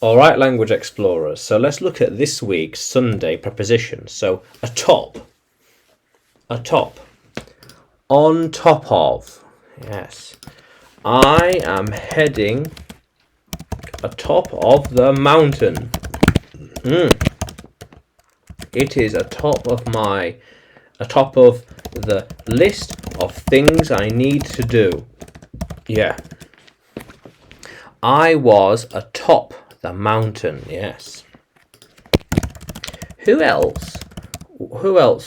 All right, language explorers. So let's look at this week's Sunday prepositions. So atop, on top of. Yes, I am heading atop of the mountain. It is atop of the list of things I need to do. Yeah. I was atop the mountain. Yes. Who else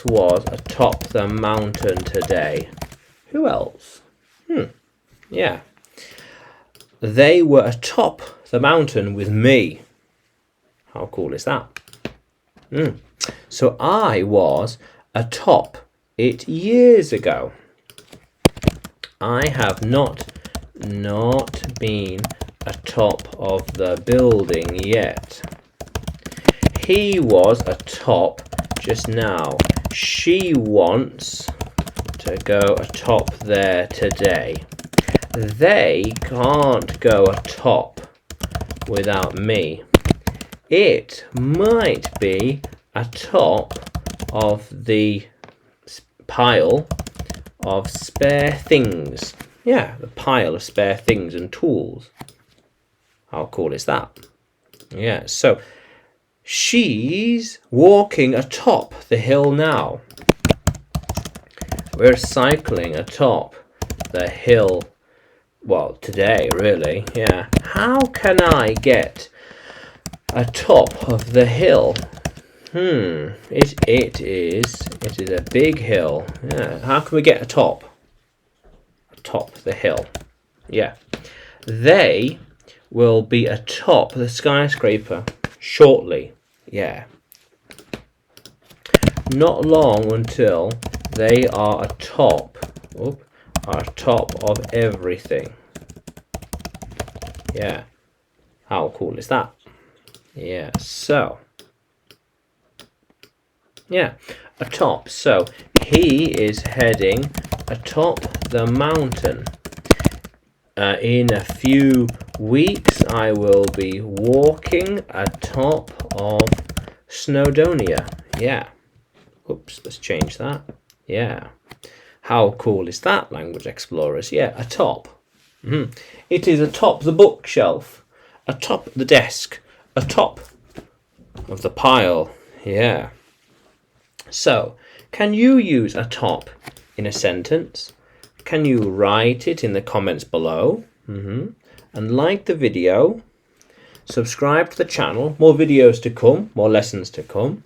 was atop the mountain today? Who else? Yeah. They were atop the mountain with me. How cool is that? So I was atop it years ago. I have not been atop of the building yet. He was atop just now. She wants to go atop there today. They can't go atop without me. It might be atop of the pile of spare things. Yeah, the pile of spare things and tools. How cool is that? Yeah, so she's walking atop the hill now. We're cycling atop the hill. Well, today, really. Yeah. How can I get atop of the hill? It is a big hill. Yeah. How can we get atop the hill? Yeah. They will be atop the skyscraper shortly. Yeah. Not long until they are atop of everything. Yeah. How cool is that? Yeah. So. Yeah. Atop. So he is heading atop the mountain. In a few weeks, I will be walking atop of Snowdonia. Yeah. Oops, let's change that. Yeah. How cool is that, language explorers? Yeah, atop. It is atop the bookshelf, atop the desk, atop of the pile. Yeah. So, can you use atop in a sentence? Can you write it in the comments below? And like the video. Subscribe to the channel. More videos to come. More lessons to come.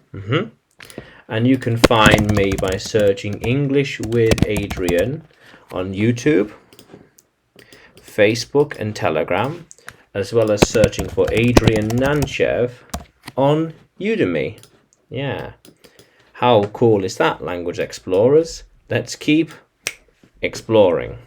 And you can find me by searching English with Adrian on YouTube, Facebook and Telegram, as well as searching for Adrian Nanchev on Udemy. Yeah. How cool is that, language explorers? Let's keep exploring.